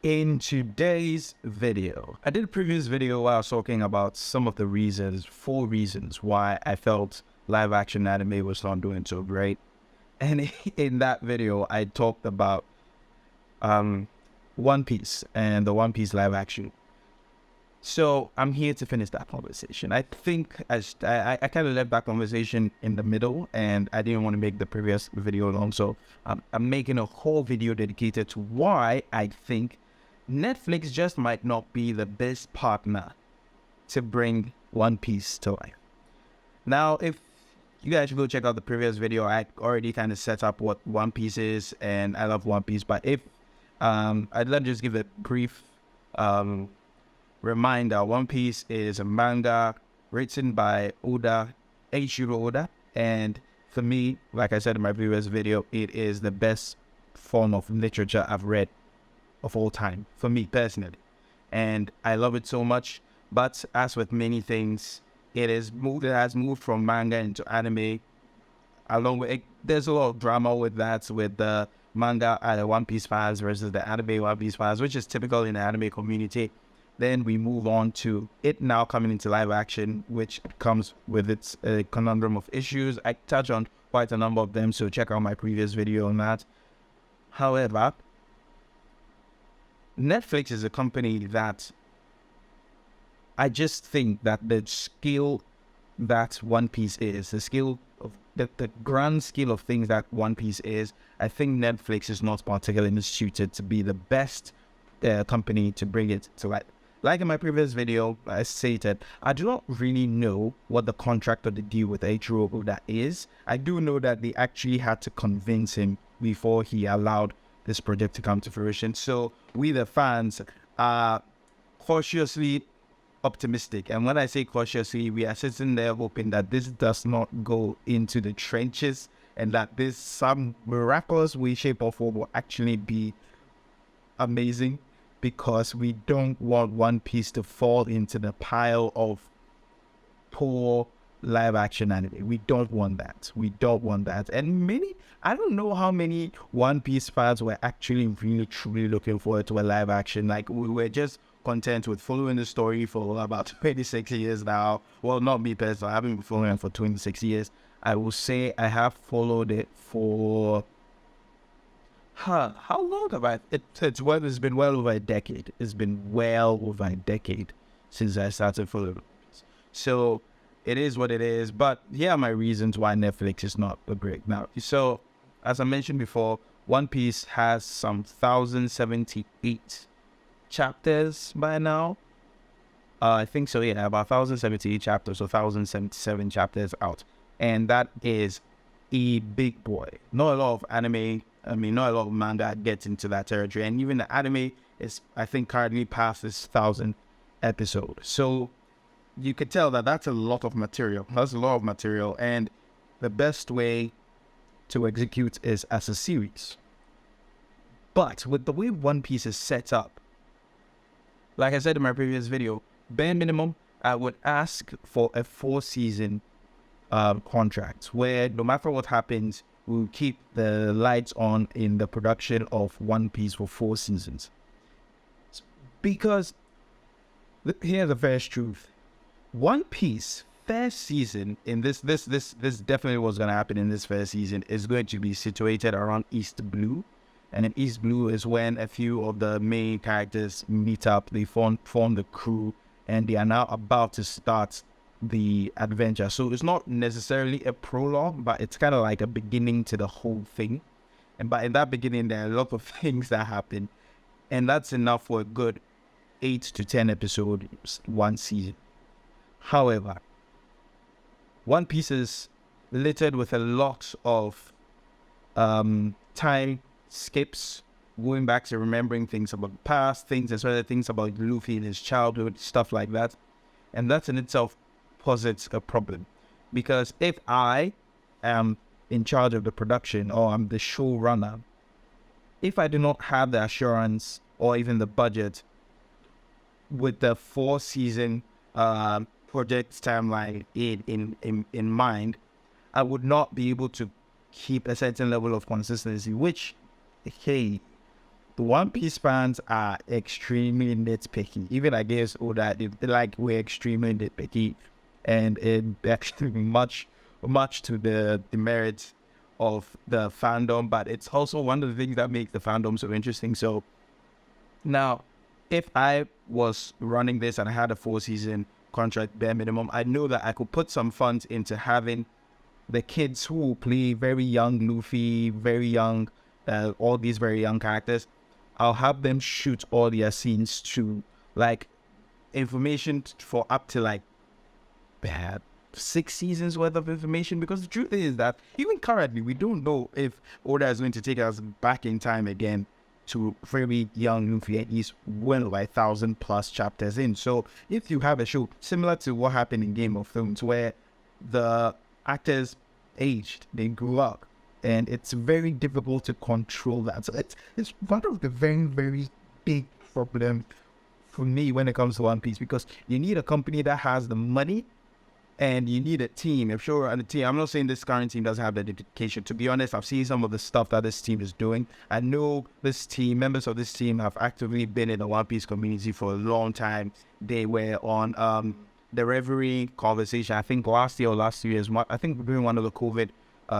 In today's video, I did a previous video where I was talking about some of the reasons, 4 reasons why I felt live action anime was not doing so great. And in that video, I talked about One Piece and the One Piece live action. So I'm here to finish that conversation. I think I kind of left that conversation in the middle, and I didn't want to make the previous video long. So I'm making a whole video dedicated to why I think Netflix just might not be the best partner to bring One Piece to life. Now, if you guys should go check out the previous video, I already kind of set up what One Piece is, and I love One Piece. But if I'd love to just give a brief reminder. One Piece is a manga written by Eichiro Oda, and for me, like I said in my previous video, it is the best form of literature I've read of all time, for me personally, and I love it so much. But as with many things, it has moved from manga into anime. Along with it, there's a lot of drama with that, with the manga One Piece fans versus the anime One Piece fans, which is typical in the anime community. Then we move on to it now coming into live action, which comes with its conundrum of issues. I touch on quite a number of them, so check out my previous video on that. However, Netflix is a company that I just think that the skill that One Piece is, the skill of the grand skill of things that One Piece is, I think Netflix is not particularly suited to be the best company to bring it to life. Like in my previous video, I stated, I do not really know what the contract or the deal with Eichiro Oda is. I do know that they actually had to convince him before he allowed this project to come to fruition. So we, the fans, are cautiously optimistic. And when I say cautiously, we are sitting there hoping that this does not go into the trenches and that this some miraculous way, shape, or form will actually be amazing, because we don't want One Piece to fall into the pile of poor live action anime. We don't want that. We don't want that. And I don't know how many One Piece fans were actually really truly looking forward to a live action. Like, we were just content with following the story for about 26 years now. Well, not me personally, I haven't been following it for 26 years. I will say I have followed it for how long have I? It's been well over a decade. It's been well over a decade since I started following. So it is what it is. But here are my reasons why Netflix is not a great now. So as I mentioned before, One Piece has some 1,078 chapters by now. I think so. Yeah, about 1,078 chapters, or 1,077 chapters out, and that is a big boy. Not a lot of anime. Not a lot of manga gets into that territory, and even the anime is, I think, currently past this 1,000 episode. So you could tell that that's a lot of material. That's a lot of material, and the best way to execute is as a series. But with the way One Piece is set up, like I said in my previous video, bare minimum, I would ask for a 4-season contract where no matter what happens, we'll keep the lights on in the production of One Piece for 4 seasons. Because here's the first truth: One Piece first season in this definitely was going to happen in this first season is going to be situated around East Blue. And in East Blue is when a few of the main characters meet up. They form the crew, and they are now about to start the adventure. So it's not necessarily a prologue, but it's kind of like a beginning to the whole thing. But in that beginning, there are a lot of things that happen, and that's enough for a good 8 to 10 episodes one season. However, One Piece is littered with a lot of time skips, going back to remembering things about the past, things as well as things about Luffy in his childhood, stuff like that. And that in itself posits a problem, because if I am in charge of the production, or I'm the showrunner, if I do not have the assurance or even the budget with the 4-season project timeline in mind, I would not be able to keep a certain level of consistency, which, hey, the One Piece fans are extremely nitpicky. Even I guess Oda, like we're extremely nitpicky, and it actually much to the demerits of the fandom. But it's also one of the things that makes the fandom so interesting. So now, if I was running this and I had a 4-season contract bare minimum, I know that I could put some funds into having the kids who play very young Luffy, very young, all these very young characters. I'll have them shoot all their scenes to like information for up to like bad 6 seasons worth of information, because the truth is that even currently we don't know if Oda is going to take us back in time again to very young Luffy, and he's well by 1,000+ chapters in. So if you have a show similar to what happened in Game of Thrones, where the actors aged, they grew up, and it's very difficult to control that. So it's one of the very, very big problems for me when it comes to One Piece, because you need a company that has the money, and you need a team. I'm sure on the team, I'm not saying this current team doesn't have the dedication. To be honest, I've seen some of the stuff that this team is doing. I know this team, members of this team have actively been in the One Piece community for a long time. They were on the Reverie conversation, I think last year or last 2 years. I think during one of the COVID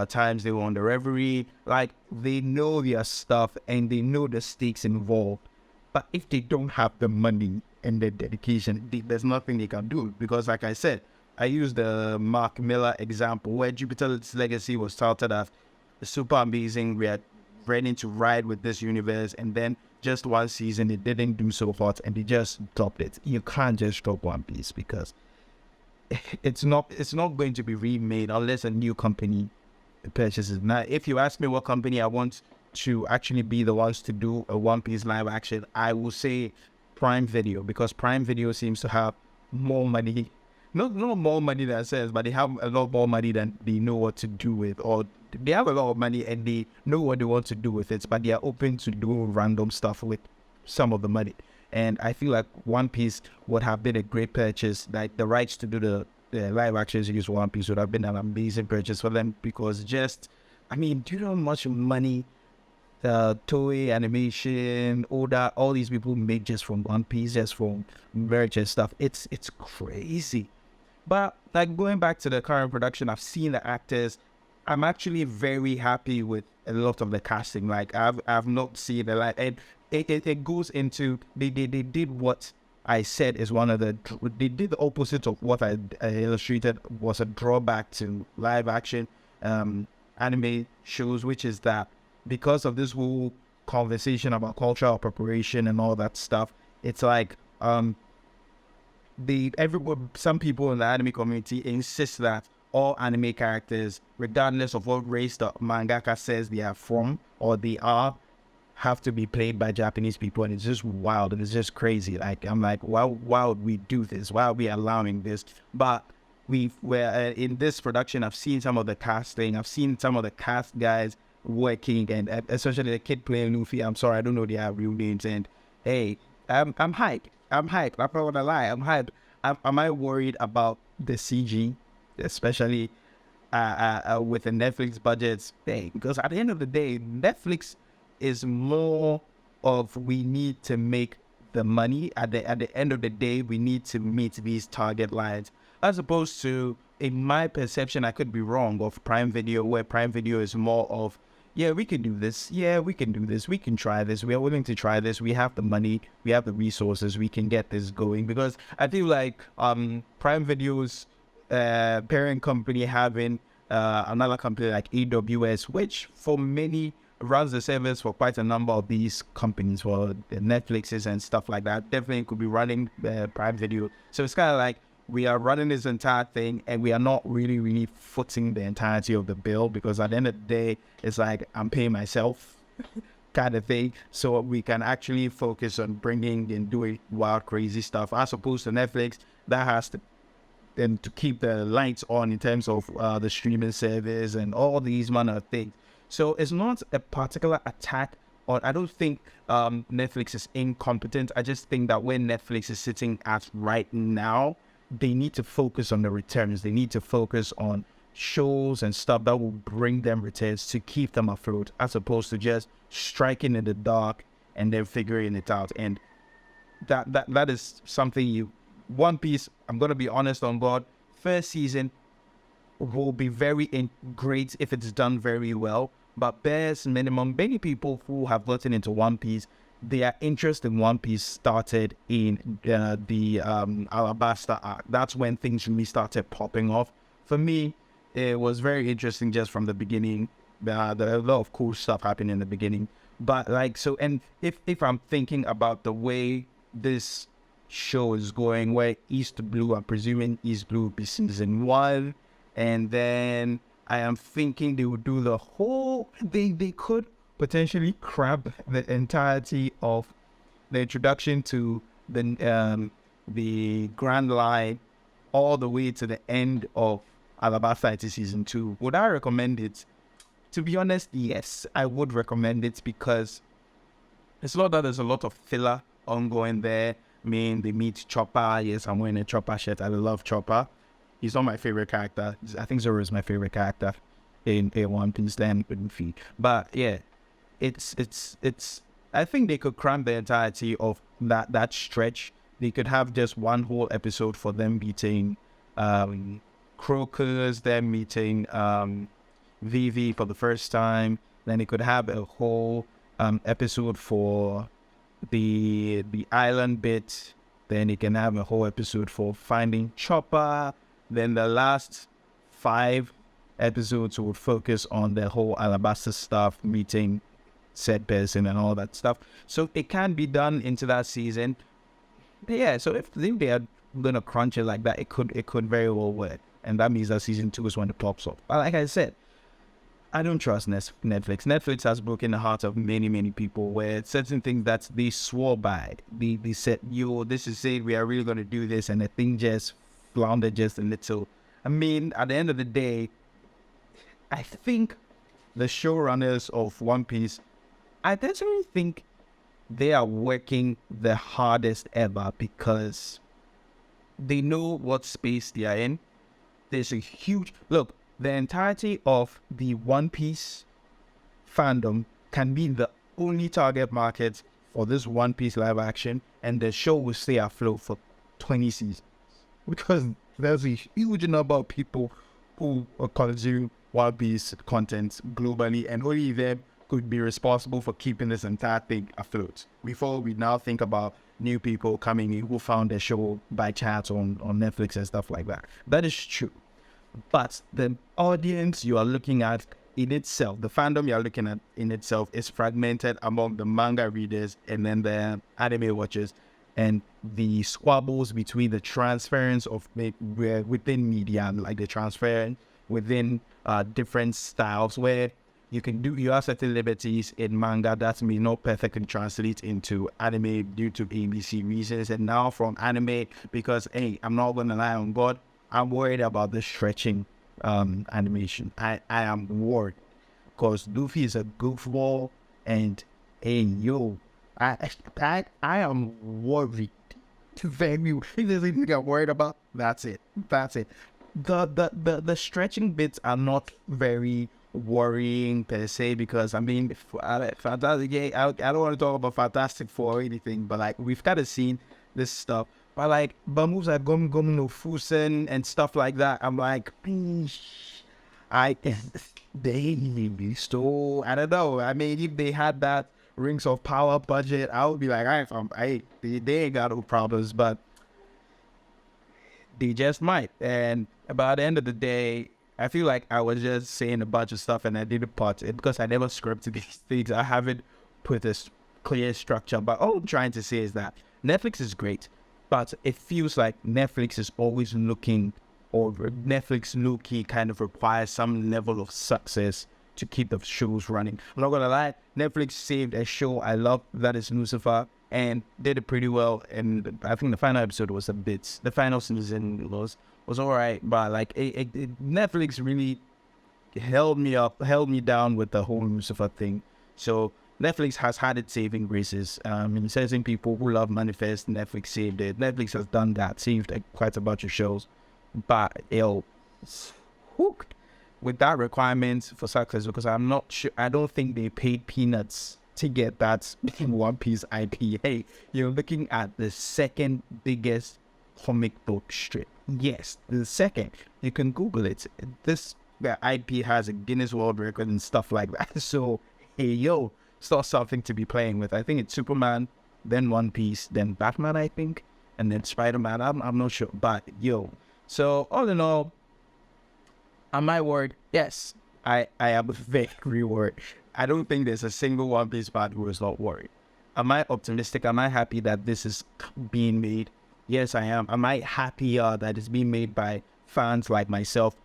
times, they were on the Reverie. Like, they know their stuff and they know the stakes involved. But if they don't have the money and the dedication, there's nothing they can do. Because like I said, I used the Mark Miller example where Jupiter's Legacy was started as super amazing. We had ready to ride with this universe, and then just one season it didn't do so hot, and they just dropped it. You can't just drop One Piece, because it's not going to be remade unless a new company purchases. Now, if you ask me what company I want to actually be the ones to do a One Piece live action, I will say Prime Video, because Prime Video seems to have more money. Not more money than sense, but they have a lot more money than they know what to do with, or they have a lot of money and they know what they want to do with it, but they are open to do random stuff with some of the money. And I feel like One Piece would have been a great purchase. Like the rights to do the live actions use One Piece would have been an amazing purchase for them, because do you know how much money Toei Animation, Oda, all these people make just from One Piece, just from merch and stuff? It's crazy. But like going back to the current production, I've seen the actors. I'm actually very happy with a lot of the casting. Like I've not seen the like, and it goes into they did what I said is one of the, they did the opposite of what I illustrated was a drawback to live action anime shows, which is that because of this whole conversation about cultural appropriation and all that stuff, it's like some people in the anime community insist that all anime characters, regardless of what race the mangaka says they are from or they are, have to be played by Japanese people. And it's just wild, and it's just crazy. Like, I'm like, why would we do this? Why are we allowing this? But in this production, I've seen some of the casting, I've seen some of the cast guys working, and especially the kid playing Luffy. I'm sorry, I don't know their real names. And hey, I'm hyped. I'm not gonna lie, I'm hyped. Am I worried about the CG, especially with the Netflix budgets thing? Because at the end of the day, Netflix is more of, we need to make the money. At the end of the day, we need to meet these target lines, as opposed to, in my perception, I could be wrong, of Prime Video, where Prime Video is more of, yeah, we can do this. Yeah, we can do this. We can try this. We are willing to try this. We have the money. We have the resources. We can get this going. Because I feel like Prime Video's parent company having another company like AWS, which for many runs the service for quite a number of these companies, for the Netflixes and stuff like that, definitely could be running Prime Video. So it's kind of like, we are running this entire thing and we are not really footing the entirety of the bill, because at the end of the day, it's like, I'm paying myself kind of thing. So we can actually focus on bringing and doing wild, crazy stuff, as opposed to Netflix that has to keep the lights on in terms of the streaming service and all these manner of things. So it's not a particular attack, or I don't think Netflix is incompetent. I just think that where Netflix is sitting at right now, they need to focus on the returns. They need to focus on shows and stuff that will bring them returns to keep them afloat, as opposed to just striking in the dark and then figuring it out. And that is something One Piece, I'm going to be honest on God, first season will be great if it's done very well. But bare minimum, many people who have gotten into One Piece, their interest in One Piece started in the Alabasta arc. That's when things really started popping off. For me, it was very interesting just from the beginning. There are a lot of cool stuff happened in the beginning. But and if I'm thinking about the way this show is going, where East Blue, I'm presuming East Blue will be season 1, and then I am thinking they would do the whole. They could potentially crab the entirety of the introduction to the Grand Line all the way to the end of Alabasta season 2. Would I recommend it? To be honest, yes, I would recommend it, because it's not that there's a lot of filler ongoing there. I mean, they meet Chopper. Yes, I'm wearing a Chopper shirt. I love Chopper. He's not my favorite character. I think Zoro is my favorite character in One Piece. Then with feet. But yeah, it's. I think they could cram the entirety of that stretch. They could have just one whole episode for them meeting Crocus, them meeting Vivi for the first time. Then they could have a whole episode for the island bit. Then you can have a whole episode for finding Chopper. Then the last 5 episodes would focus on the whole Alabasta stuff, meeting said person and all that stuff. So it can be done into that season. But yeah, so if they are gonna crunch it like that, it could very well work. And that means that season 2 is when it pops up. But like I said, I don't trust Netflix. Netflix has broken the heart of many, many people, where certain things that they swore by, they said, this is it, we are really going to do this, and the thing just floundered just a little. I mean, at the end of the day, I think the showrunners of One Piece, I definitely think they are working the hardest ever, because they know what space they are in. There's a huge... Look, the entirety of the One Piece fandom can be the only target market for this One Piece live action, and the show will stay afloat for 20 seasons. Because there's a huge number of people who consume One Piece content globally, and only them could be responsible for keeping this entire thing afloat. Before we now think about new people coming in who found the show by chance on Netflix and stuff like that. That is true. But the audience you are looking at in itself, the fandom you are looking at in itself, is fragmented among the manga readers and then the anime watchers, and the squabbles between the transference of within media, like the transfer within different styles, where you have certain liberties in manga that may not perfectly translate into anime due to ABC reasons. And now from anime, because hey, I'm not gonna lie on God, I'm worried about the stretching animation. I am worried, because Luffy is a goofball, and hey I am worried. Very. If there's anything I'm worried about, that's it. The stretching bits are not very worrying per se, because I mean, Fantastic. I don't want to talk about Fantastic Four or anything, but like, we've kind of seen this stuff. But like, moves like Gum Gum no Fusen and stuff like that, I'm like, they stole. I don't know. I mean, if they had that Rings of Power budget, I would be like, they ain't got no problems, but they just might. And by the end of the day, I feel like I was just saying a bunch of stuff and I didn't put it, because I never scripted these things. I haven't put a clear structure. But all I'm trying to say is that Netflix is great, but it feels like Netflix is always looking, or Netflix low-key kind of requires some level of success to keep the shows running. I'm not gonna lie, Netflix saved a show I love, that is Lucifer, and did it pretty well. And I think the final episode was the final season was alright, but like Netflix really held me down with the whole Lucifer thing. So Netflix has had its saving graces. In certain people who love Manifest, Netflix saved it. Netflix has done that, saved quite a bunch of shows, but hooked with that requirement for success, because I'm not sure. I don't think they paid peanuts to get that One Piece IP. Hey, you're looking at the second biggest comic book strip. Yes, the second. You can Google it. The IP has a Guinness World Record and stuff like that. So, hey, yo, it's not something to be playing with. I think it's Superman, then One Piece, then Batman, I think, and then Spider-Man. I'm not sure, but yo. So, all in all, am I worried? Yes, I am very worried. I don't think there's a single One Piece fan who is not worried. Am I optimistic? Am I happy that this is being made? Yes, I am. Am I happier that it's being made by fans like myself?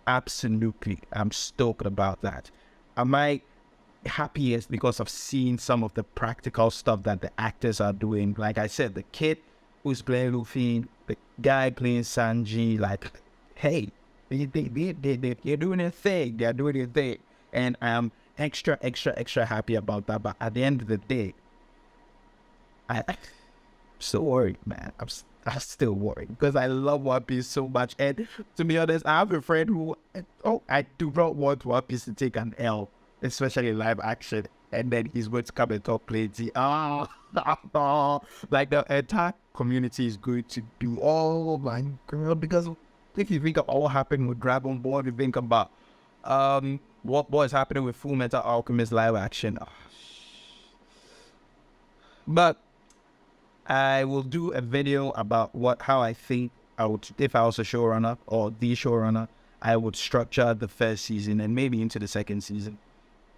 Absolutely. I'm stoked about that. Am I happiest because of seeing some of the practical stuff that the actors are doing? Like I said, the kid who's playing Luffy, the guy playing Sanji, like, hey, they're doing their thing. They're doing their thing. And I'm extra happy about that. But at the end of the day, I'm so worried, man. I'm still worried because I love One Piece so much. And to be honest, I have a friend who, I do not want One Piece to take an L, especially live action. And then he's going to come and talk plenty. Like the entire community is going to do, oh my girl, because if you think about what happened with Dragon Ball, if you think about what is happening with Full Metal Alchemist live action. But I will do a video about how I think I would, if I was a showrunner or the showrunner, I would structure the first season and maybe into the second season.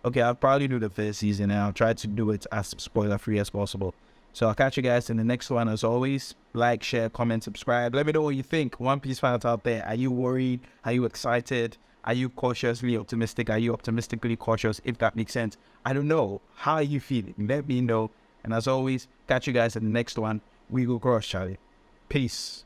Okay, I'll probably do the first season and I'll try to do it as spoiler free as possible. So I'll catch you guys in the next one. As always, like, share, comment, subscribe. Let me know what you think. One Piece fans out there, are you worried? Are you excited? Are you cautiously optimistic? Are you optimistically cautious, if that makes sense? I don't know. How are you feeling? Let me know. And as always, catch you guys in the next one. We go cross, Charlie. Peace.